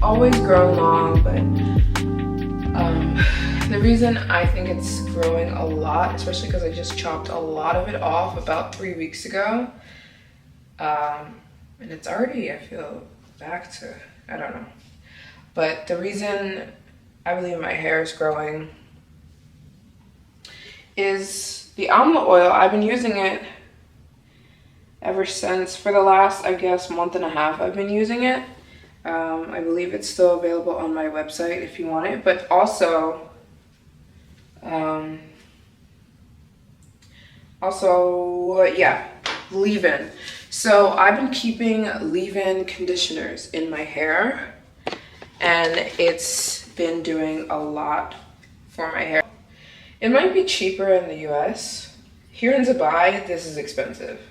always grown long, but the reason I think it's growing a lot, especially because I just chopped a lot of it off about 3 weeks ago, and it's already, I feel, back to, I don't know. But the reason I believe my hair is growing is the Amla oil. I've been using it ever since, for the last, I guess, month and a half I've been using it. I believe it's still available on my website if you want it, but also, yeah, leave-in. So I've been keeping leave-in conditioners in my hair, and it's been doing a lot for my hair. It might be cheaper in the US. Here in Dubai, this is expensive.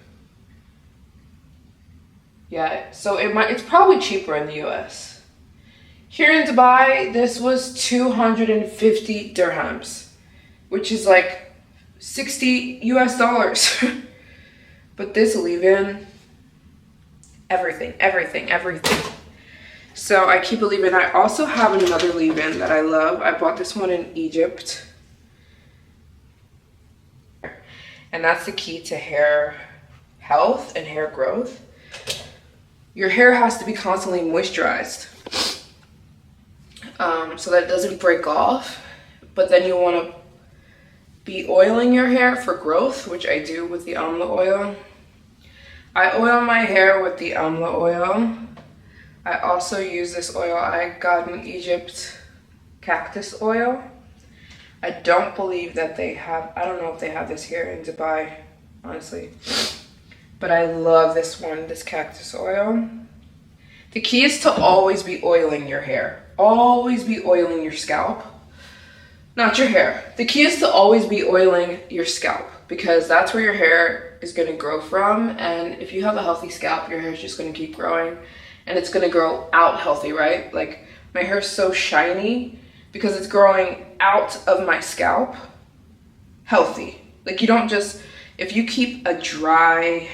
Yeah, so it's probably cheaper in the US. Here in Dubai, this was 250 dirhams, which is like 60 US dollars. But this leave-in, everything. So I keep a leave-in. I also have another leave-in that I love. I bought this one in Egypt. And that's the key to hair health and hair growth. Your hair has to be constantly moisturized so that it doesn't break off. But then you want to be oiling your hair for growth, which I do with the Amla oil. I oil my hair with the Amla oil. I also use this oil I got in Egypt, cactus oil. I don't believe that they have, I don't know if they have this here in Dubai, honestly. But I love this one, this cactus oil. The key is to always be oiling your hair. Always be oiling your scalp. Not your hair. The key is to always be oiling your scalp, because that's where your hair is going to grow from. And if you have a healthy scalp, your hair is just going to keep growing. And it's going to grow out healthy, right? Like, my hair is so shiny because it's growing out of my scalp healthy. Like, you don't just, if you keep a dry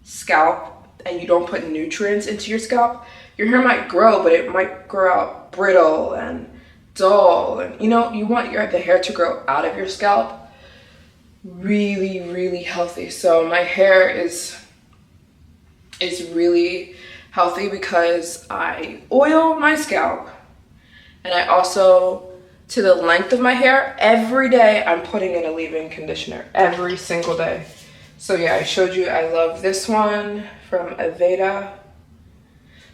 scalp and you don't put nutrients into your scalp, your hair might grow, but it might grow out brittle and dull. And you know, you want the hair to grow out of your scalp really healthy. So my hair is really healthy because I oil my scalp, and I also, to the length of my hair, every day I'm putting in a leave-in conditioner every single day. So yeah, I showed you I love this one from Aveda,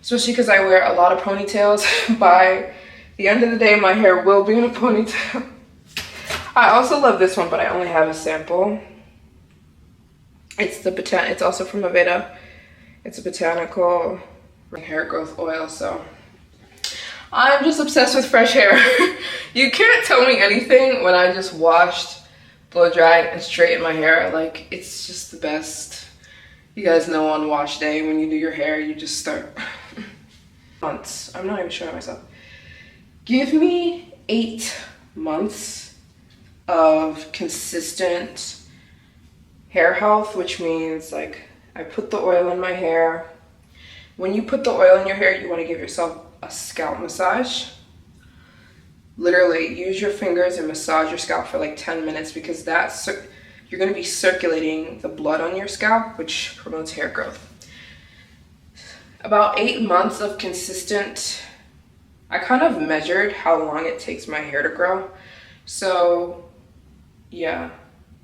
especially because I wear a lot of ponytails. By the end of the day, my hair will be in a ponytail. I also love this one, but I only have a sample. It's also from Aveda. It's a botanical hair growth oil, so I'm just obsessed with fresh hair. You can't tell me anything when I just washed, blow dried, and straightened my hair. Like, it's just the best. You guys know on wash day, when you do your hair, you just start months. I'm not even sure of myself. Give me 8 months of consistent hair health, which means, like, I put the oil in my hair. When you put the oil in your hair, you want to give yourself a scalp massage. Literally, use your fingers and massage your scalp for like 10 minutes, because you're going to be circulating the blood on your scalp, which promotes hair growth. About 8 months of consistent, I kind of measured how long it takes my hair to grow. So yeah,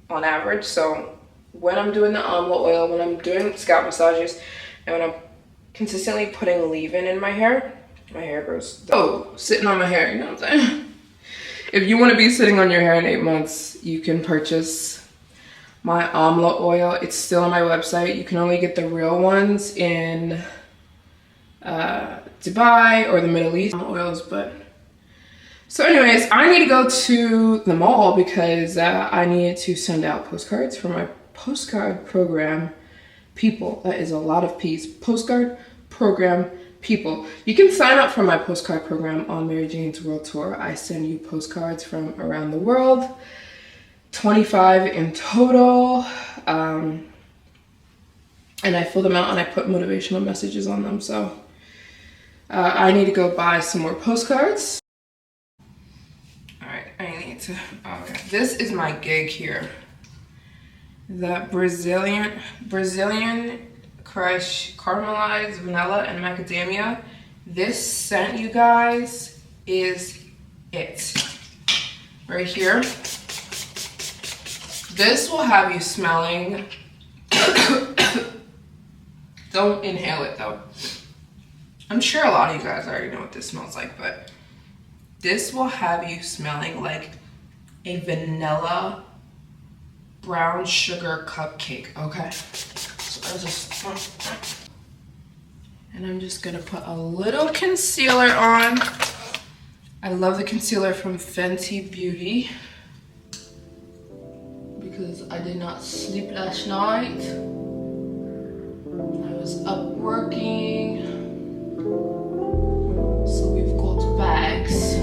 on average. So when I'm doing the Amla oil, when I'm doing scalp massages, and when I'm consistently putting leave-in in my hair grows. Oh, sitting on my hair, you know what I'm saying? If you want to be sitting on your hair in 8 months, you can purchase my Amla oil. It's still on my website. You can only get the real ones in Dubai or the Middle East oils. But so anyways, I need to go to the mall because I needed to send out postcards for my postcard program people. That is a lot of P's. Postcard program people. You can sign up for my postcard program on Maryjane's World Tour. I send you postcards from around the world, 25 in total, and I fill them out and I put motivational messages on them. So I need to go buy some more postcards. All right, I need to, okay. This is my gig here. The Brazilian Crush Caramelized Vanilla and Macadamia. This scent, you guys, is it. Right here. This will have you smelling. Don't inhale it though. I'm sure a lot of you guys already know what this smells like, but this will have you smelling like a vanilla brown sugar cupcake, okay? So I'm just gonna put a little concealer on. I love the concealer from Fenty Beauty because I did not sleep last night. I was up working, so we've got bags.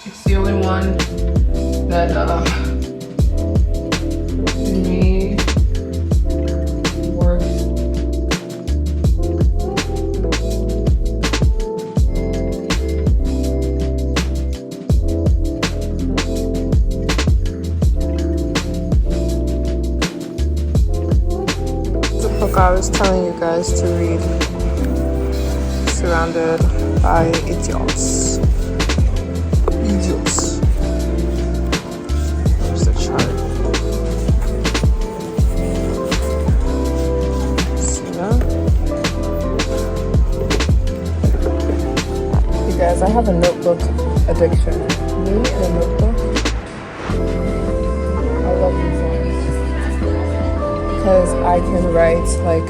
It's the only one that me works. I was telling you guys to read. Surrounded by idiots. Idiots. There's the chart. See that? You guys, I have a notebook addiction. Me and a notebook. I love these ones. Because I can write like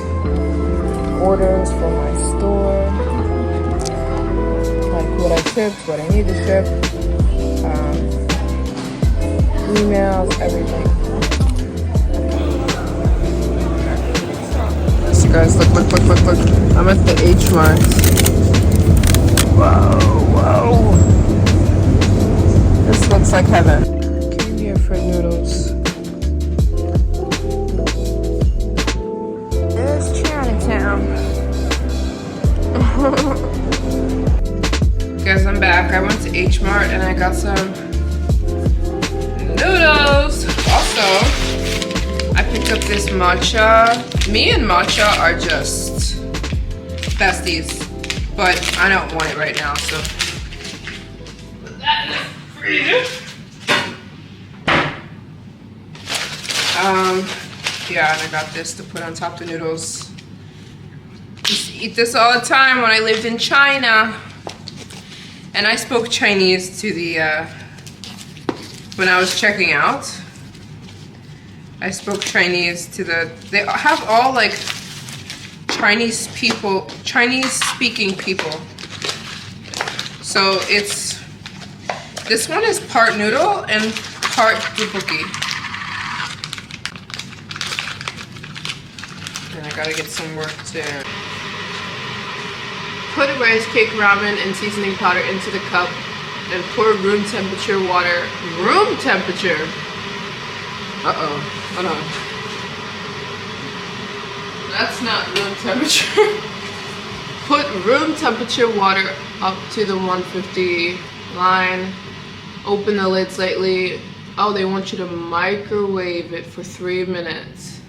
orders for my store, like what I shipped, what I need to ship, emails, everything. So guys, look. I'm at the H Mart. Whoa. This looks like heaven. Came here for noodles. Guys, I'm back. I went to H Mart and I got some noodles. Also, I picked up this matcha. Me and matcha are just besties, but I don't want it right now, so put that in the freezer. Yeah, and I got this to put on top of the noodles. Used to eat this all the time when I lived in China. And I spoke Chinese to the, when I was checking out. I spoke Chinese to the, they have all like Chinese people, Chinese speaking people. So it's, this one is part noodle and part tteokbokki. And I gotta get some work to. Put rice cake, ramen, and seasoning powder into the cup and pour room temperature water. Room temperature? Uh-oh. Hold on. That's not room temperature. Put room temperature water up to the 150 line. Open the lid slightly. Oh, they want you to microwave it for 3 minutes.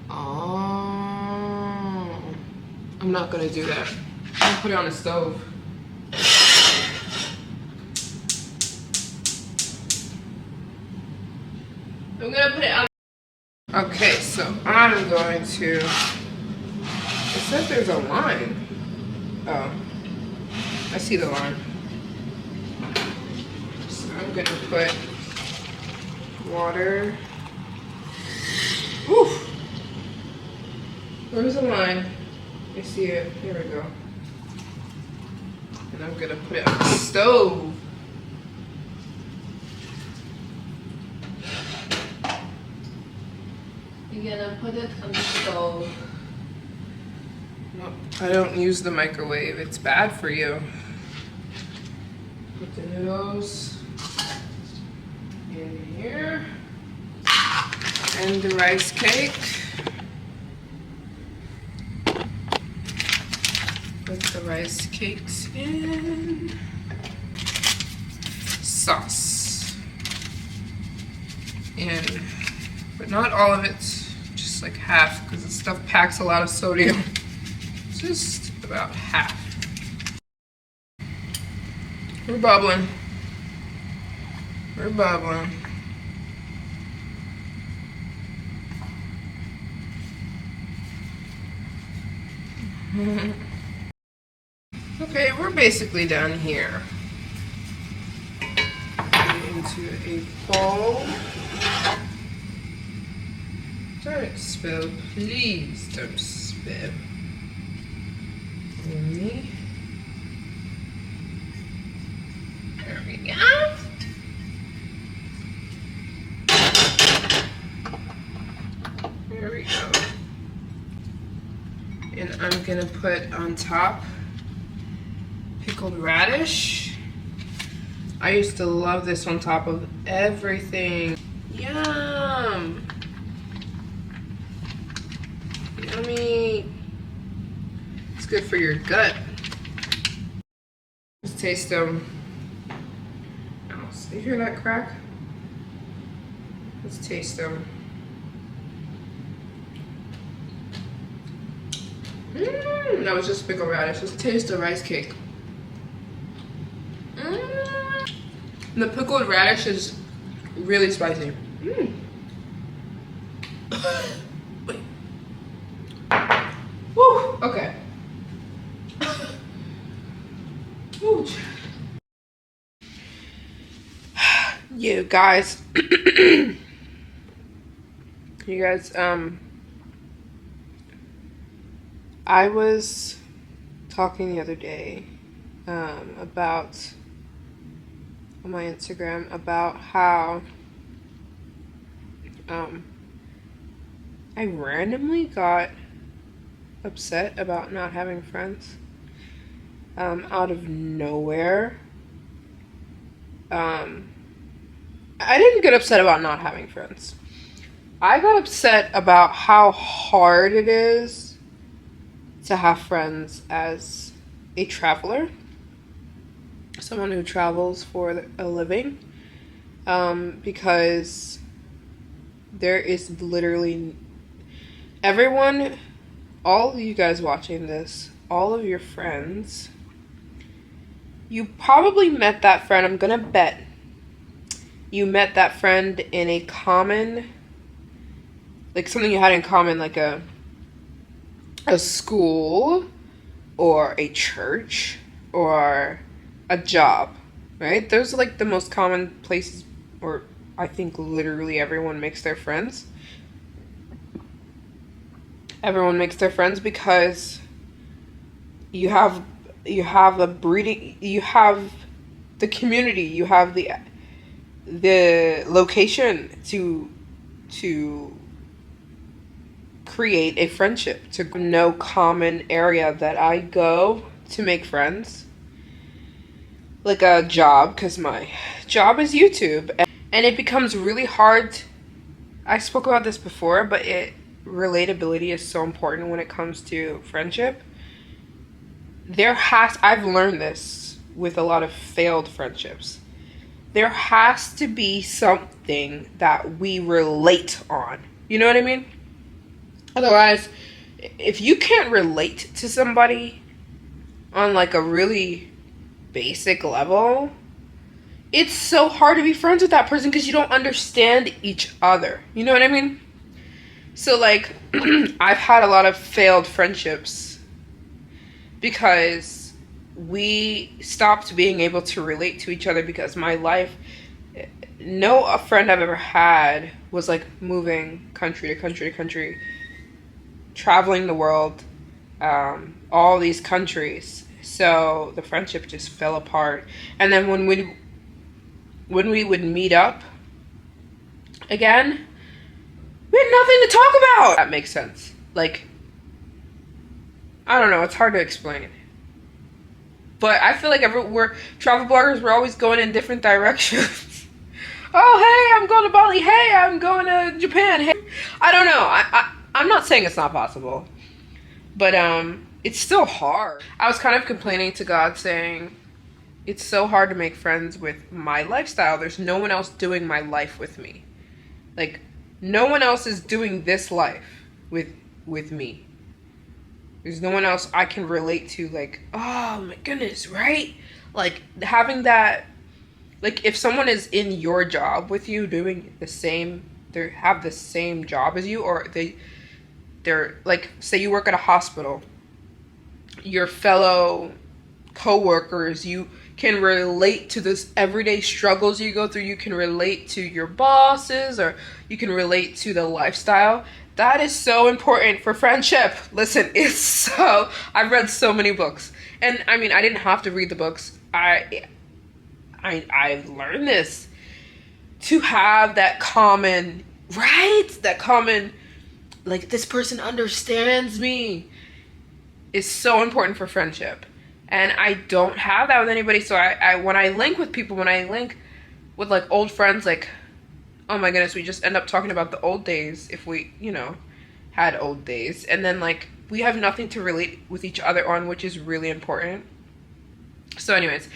Oh. I'm not gonna do that. I'm gonna put it on the stove. I'm gonna put it on. Okay, so I'm going to. It says there's a line. Oh, I see the line. So I'm gonna put water. Oof. Where's the line? I see it. Here we go. And I'm gonna put it on the stove. You're gonna put it on the stove. No, I don't use the microwave. It's bad for you. Put the noodles. in here. And the rice cake. Put the rice cakes in. Sauce. And, but not all of it, just like half, because this stuff packs a lot of sodium. Just about half. We're bubbling. We're bubbling. Okay, we're basically done here. Into a bowl. Don't spill, please don't spill. Me. There we go. There we go. And I'm gonna put on top pickled radish. I used to love this on top of everything. Yum! Yummy! It's good for your gut. Let's taste them. You hear that crack? Let's taste them. That was just pickled radish. Let's taste the rice cake. The pickled radish is really spicy. Wait. Woo! Okay. Ooh. You guys, I was talking the other day about on my Instagram about how I randomly got upset about not having friends out of nowhere. I didn't get upset about not having friends. I got upset about how hard it is to have friends as a traveler, someone who travels for a living, because there is literally everyone, all of you guys watching this, all of your friends, you probably met that friend, I'm gonna bet you met that friend in a common, like something you had in common, like a school or a church or a job, right? Those are like the most common places, or I think literally everyone makes their friends. Everyone makes their friends because you have a breeding, you have the community, you have the location to create a friendship, to no common area that I go to make friends, like a job, because my job is YouTube, and it becomes really hard. I spoke about this before, but relatability is so important when it comes to friendship. I've learned this with a lot of failed friendships. There has to be something that we relate on. You know what I mean? Otherwise, if you can't relate to somebody on like a really basic level, it's so hard to be friends with that person because you don't understand each other. You know what I mean? So like, I've had a lot of failed friendships because we stopped being able to relate to each other, because my life, a friend I've ever had was like moving country to country to country, traveling the world, all these countries. So the friendship just fell apart. And then when we would meet up again, we had nothing to talk about. That makes sense. Like, I don't know, it's hard to explain. But I feel like we're travel bloggers, we're always going in different directions. Oh, hey, I'm going to Bali. Hey, I'm going to Japan. Hey, I don't know. I'm not saying it's not possible, but it's still hard. I was kind of complaining to God, saying it's so hard to make friends with my lifestyle. There's no one else doing my life with me. Like, no one else is doing this life with me. There's no one else I can relate to, like, oh my goodness, right? Like, having that, like, if someone is in your job with you doing the same, they have the same job as you, or they're, like, say you work at a hospital, your fellow co-workers, you can relate to this everyday struggles you go through, you can relate to your bosses, or you can relate to the lifestyle. That is so important for friendship. Listen, I've read so many books. And I mean, I didn't have to read the books. I've learned this. To have that common, right? That common, like, this person understands me, is so important for friendship. And I don't have that with anybody. So I when I link with people, when I link with, like, old friends, like, oh my goodness, we just end up talking about the old days, if we, had old days. And then, like, we have nothing to relate with each other on, which is really important. So anyways,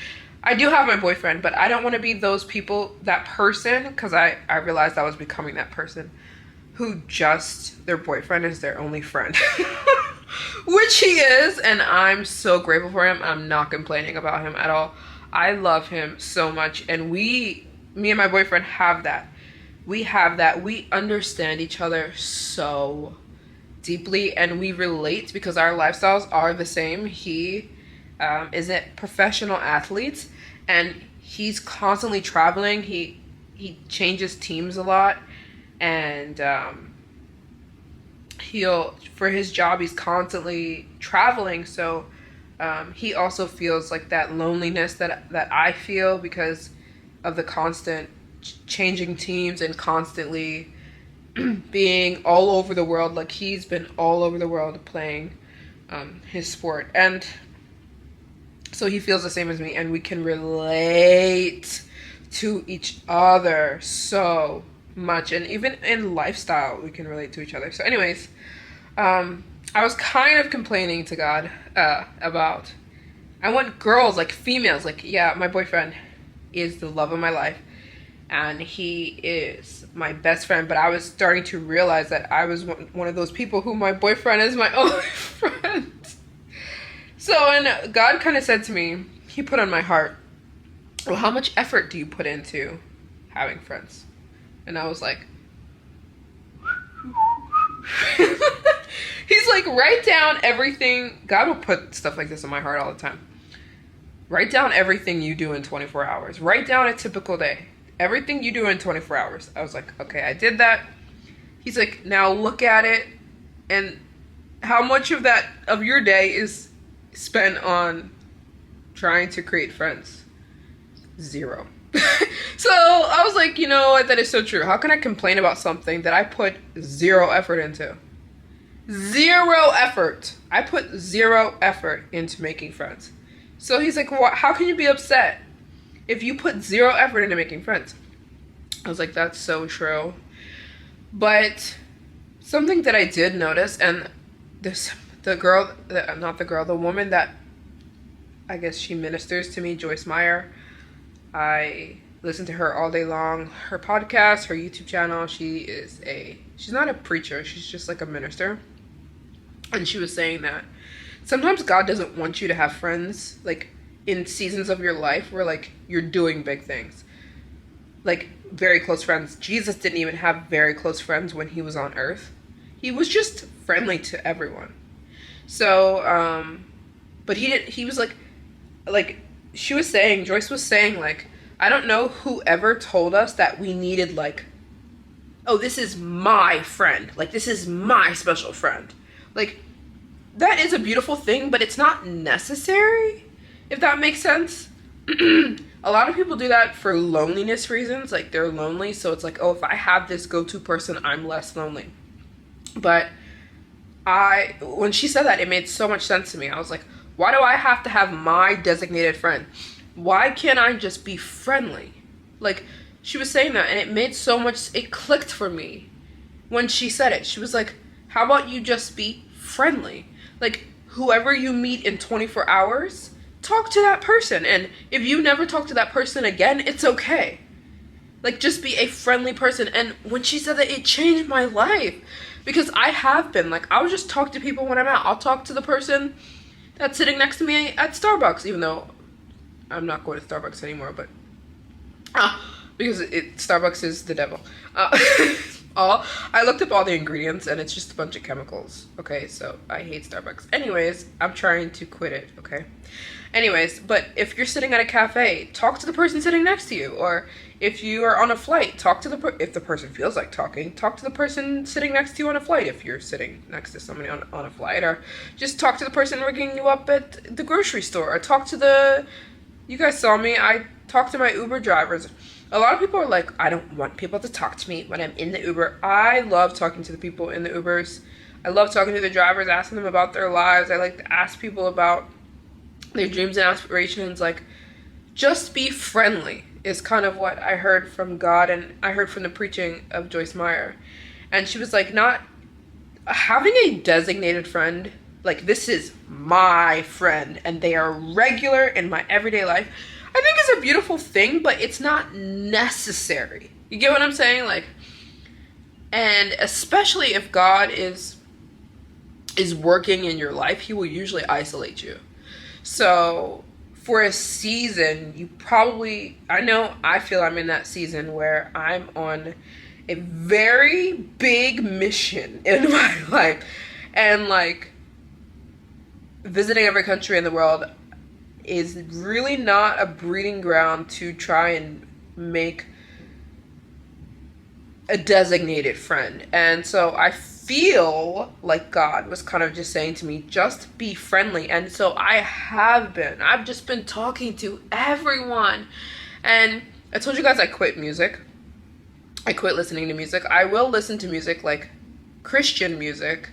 I do have my boyfriend, but I don't want to be those people, that person, because I realized I was becoming that person who just, their boyfriend is their only friend. Which he is, and I'm so grateful for him. I'm not complaining about him at all. I love him so much, and me and my boyfriend have that. We have that. We understand each other so deeply, and we relate because our lifestyles are the same. He is a professional athlete, and he's constantly traveling. He changes teams a lot, and for his job, he's constantly traveling. So he also feels like that loneliness that I feel because of the constant changing teams and constantly being all over the world. Like, he's been all over the world playing his sport, and so he feels the same as me, and we can relate to each other so much, and even in lifestyle we can relate to each other. So anyways, I was kind of complaining to God about, I want girls, like females, like, yeah, my boyfriend is the love of my life, and he is my best friend, but I was starting to realize that I was one of those people who my boyfriend is my only friend. So, and God kind of said to me, he put on my heart, well, how much effort do you put into having friends? And I was like, he's like, write down everything. God will put stuff like this in my heart all the time. Write down everything you do in 24 hours. Write down a typical day. Everything you do in 24 hours. I was like, okay, I did that. He's like, now look at it, and how much of your day is spent on trying to create friends? 0. So I was like, you know what, that is so true. How can I complain about something that I put 0 effort into? 0 effort. I put 0 effort into making friends. So he's like, how can you be upset if you put 0 effort into making friends? I was like, that's so true. But something that I did notice, and the woman that, I guess she ministers to me, Joyce Meyer, I listen to her all day long. Her podcast, her YouTube channel, she's not a preacher, she's just like a minister. And she was saying that sometimes God doesn't want you to have friends, like, in seasons of your life where, like, you're doing big things. Like, very close friends. Jesus didn't even have very close friends when he was on earth. He was just friendly to everyone. So, but he was like, Joyce was saying, like, I don't know whoever told us that we needed, like, oh, this is my friend. Like, this is my special friend. Like, that is a beautiful thing, but it's not necessary, if that makes sense. A lot of people do that for loneliness reasons. Like, they're lonely, so it's like, oh, if I have this go-to person, I'm less lonely. But when she said that, it made so much sense to me. I was like, why do I have to have my designated friend? Why can't I just be friendly? Like, she was saying that, and it made so much, it clicked for me when she said it. She was like, how about you just be friendly? Like, whoever you meet in 24 hours, talk to that person. And if you never talk to that person again, it's okay. Like, just be a friendly person. And when she said that, it changed my life. Because I have been, like, I'll just talk to people when I'm out. I'll talk to the person that's sitting next to me at Starbucks, even though I'm not going to Starbucks anymore, but because Starbucks is the devil. I looked up all the ingredients, and it's just a bunch of chemicals. Okay, so I hate Starbucks. Anyways, I'm trying to quit it. Okay. Anyways, but if you're sitting at a cafe, talk to the person sitting next to you, or if you are on a flight, talk to if the person feels like talking, talk to the person sitting next to you on a flight if you're sitting next to somebody on a flight, or just talk to the person ringing you up at the grocery store, or talk to you guys saw me, I talked to my Uber drivers. A lot of people are like, I don't want people to talk to me when I'm in the Uber. I love talking to the people in the Ubers. I love talking to the drivers, asking them about their lives. I like to ask people about their dreams and aspirations. Like, just be friendly is kind of what I heard from God, and I heard from the preaching of Joyce Meyer. And she was like, not having a designated friend, like, this is my friend and they are regular in my everyday life, I think is a beautiful thing, but it's not necessary. You get what I'm saying? Like, and especially if God is working in your life, he will usually isolate you. So for a season, you probably, I feel I'm in that season where I'm on a very big mission in my life. And like, visiting every country in the world is really not a breeding ground to try and make a designated friend. And so I feel like God was kind of just saying to me, just be friendly. And so I've just been talking to everyone. And I told you guys I quit music. I quit listening to music. I will listen to music, like Christian music,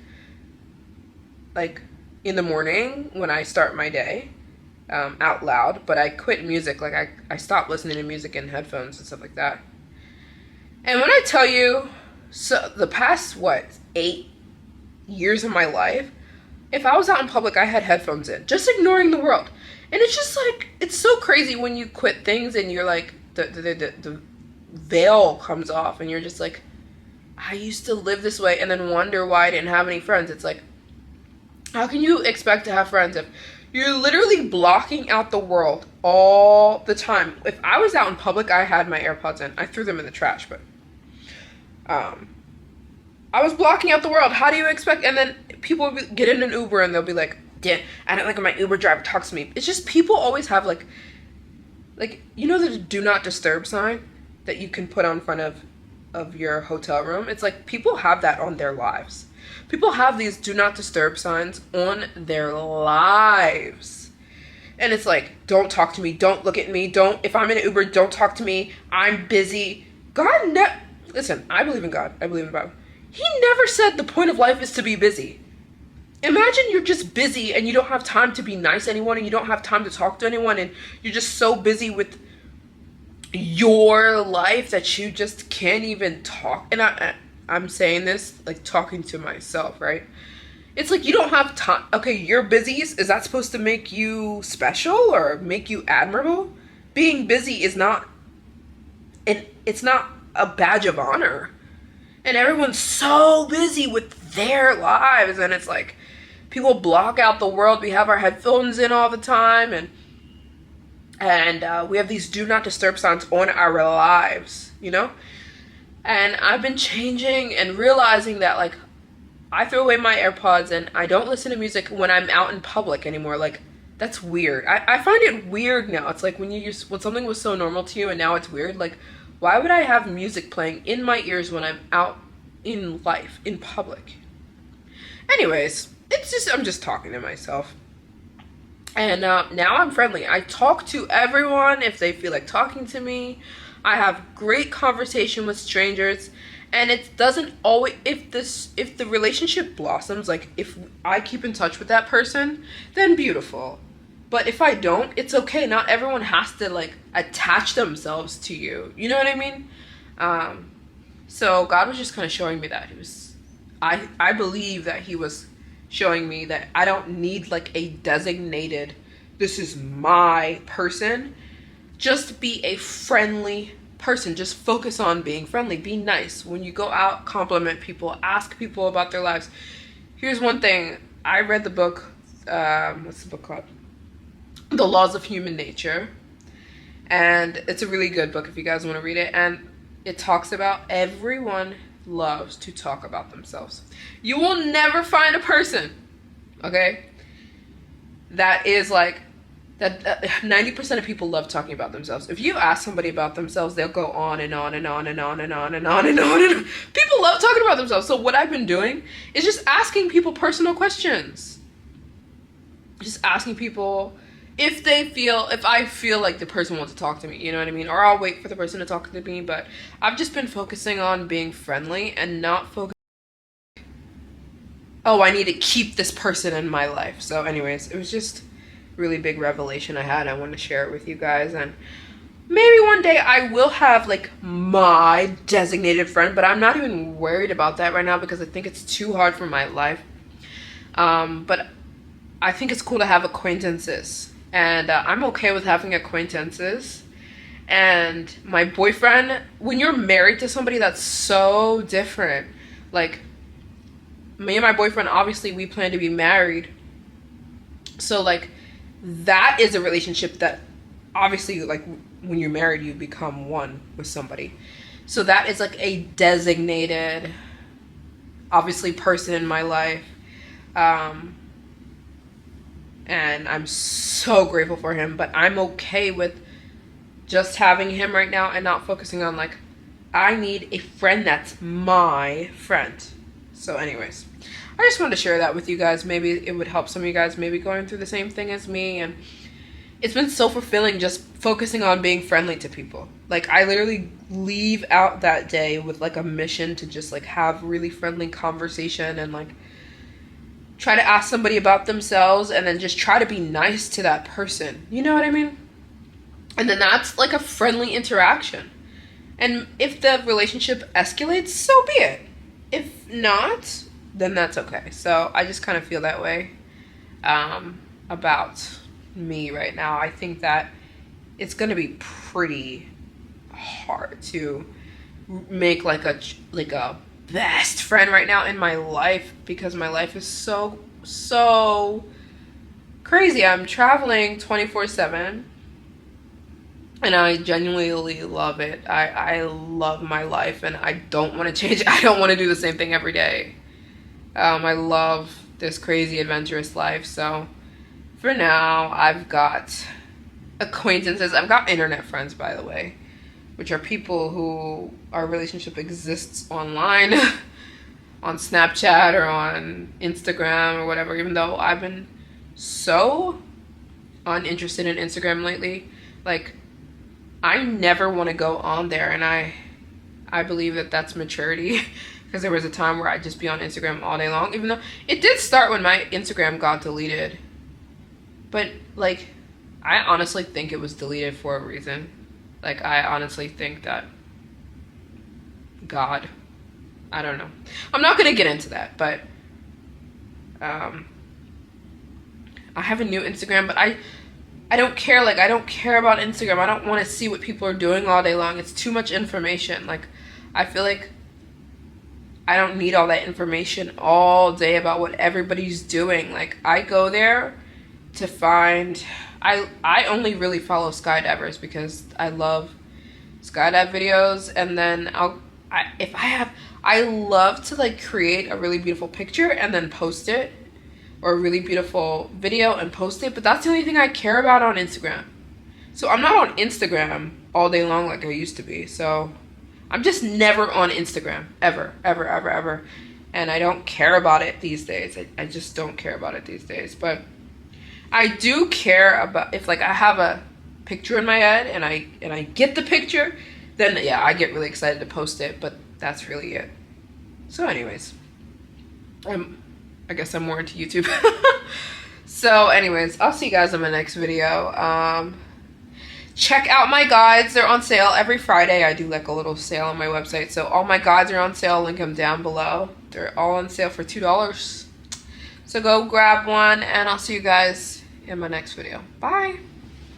like in the morning when I start my day, out loud. But I quit music. Like I stopped listening to music in headphones and stuff like that. And when I tell you, so the past 8 years of my life, if I was out in public, I had headphones in, just ignoring the world. And it's just like, it's so crazy when you quit things and you're like, the veil comes off and you're just like, I used to live this way, and then wonder why I didn't have any friends. It's like, how can you expect to have friends if you're literally blocking out the world all the time? If I was out in public, I had my AirPods in. I threw them in the trash, but I was blocking out the world. How do you expect? And then people will get in an Uber and they'll be like, yeah, I don't like when my Uber driver talks to me. It's just people always have like, you know, the do not disturb sign that you can put on front of your hotel room. It's like people have that on their lives. People have these do not disturb signs on their lives. And it's like, don't talk to me. Don't look at me. If I'm in an Uber, don't talk to me. I'm busy. Listen, I believe in God. I believe in the Bible. He never said the point of life is to be busy. Imagine you're just busy and you don't have time to be nice to anyone, and you don't have time to talk to anyone, and you're just so busy with your life that you just can't even talk. And I'm saying this like talking to myself, right? It's like you don't have time. Okay, you're busy. Is that supposed to make you special or make you admirable? Being busy is not, and it's not a badge of honor. And everyone's so busy with their lives, and it's like people block out the world. We have our headphones in all the time, and we have these do not disturb signs on our lives, you know? And I've been changing and realizing that, like, I throw away my AirPods and I don't listen to music when I'm out in public anymore. Like, that's weird. I find it weird now. It's like when something was so normal to you and now it's weird. Like, why would I have music playing in my ears when I'm out in life, in public? Anyways, I'm just talking to myself. And now I'm friendly. I talk to everyone if they feel like talking to me. I have great conversation with strangers. And it doesn't always, if the relationship blossoms, like if I keep in touch with that person, then beautiful. But if I don't, it's okay. Not everyone has to like attach themselves to you. You know what I mean? So God was just kind of showing me that. I believe that he was showing me that I don't need like a designated, this is my person. Just be a friendly person. Just focus on being friendly. Be nice. When you go out, compliment people, ask people about their lives. Here's one thing. I read the book, what's the book called? The Laws of Human Nature. And it's a really good book if you guys want to read it. And it talks about everyone loves to talk about themselves. You will never find a person, okay, that is like, that 90% of people love talking about themselves. If you ask somebody about themselves, they'll go on and on and on and on and on and on and on and on. People love talking about themselves. So what I've been doing is just asking people personal questions. Just asking people if I feel like the person wants to talk to me, you know what I mean? Or I'll wait for the person to talk to me, but I've just been focusing on being friendly and not focusing, oh, I need to keep this person in my life. So anyways, it was just really big revelation I had. I want to share it with you guys, and maybe one day I will have like my designated friend, but I'm not even worried about that right now because I think it's too hard for my life. But I think it's cool to have acquaintances, and I'm okay with having acquaintances. And my boyfriend, when you're married to somebody, that's so different. Like me and my boyfriend, obviously we plan to be married, so like that is a relationship that obviously, like, when you're married, you become one with somebody. So that is like a designated, obviously, person in my life. And I'm so grateful for him, but I'm okay with just having him right now and not focusing on like, I need a friend that's my friend. So anyways, I just wanted to share that with you guys. Maybe it would help some of you guys maybe going through the same thing as me. And it's been so fulfilling just focusing on being friendly to people. Like I literally leave out that day with like a mission to just like have really friendly conversation and like try to ask somebody about themselves and then just try to be nice to that person. You know what I mean? And then that's like a friendly interaction. And if the relationship escalates, so be it. If not, then that's okay. So I just kind of feel that way about me right now. I think that it's going to be pretty hard to make like a best friend right now in my life because my life is so crazy. I'm traveling 24/7 and I genuinely love it. I love my life and I don't want to change it. I don't want to do the same thing every day. I love this crazy adventurous life. So for now, I've got acquaintances. I've got internet friends, by the way, which are people who our relationship exists online on Snapchat or on Instagram or whatever, even though I've been so uninterested in Instagram lately. Like, I never want to go on there, and I believe that that's maturity because there was a time where I'd just be on Instagram all day long, even though it did start when my Instagram got deleted. But, like, I honestly think it was deleted for a reason. Like, I honestly think that God, I don't know. I'm not going to get into that, but I have a new Instagram, but I don't care. Like, I don't care about Instagram. I don't want to see what people are doing all day long. It's too much information. Like, I feel like I don't need all that information all day about what everybody's doing. Like, I go there to find, I only really follow skydivers because I love skydive videos. And then I love to like create a really beautiful picture and then post it, or a really beautiful video and post it, but that's the only thing I care about on Instagram. So I'm not on Instagram all day long like I used to be. So I'm just never on Instagram, ever. And I don't care about it these days. I just don't care about it these days. But I do care about, if like I have a picture in my head and I get the picture, then yeah, I get really excited to post it, but that's really it. So anyways, I guess I'm more into YouTube. So anyways, I'll see you guys in my next video. Check out my guides. They're on sale every Friday. I do like a little sale on my website. So all my guides are on sale. Link them down below. They're all on sale for $2. So go grab one, and I'll see you guys in my next video. Bye.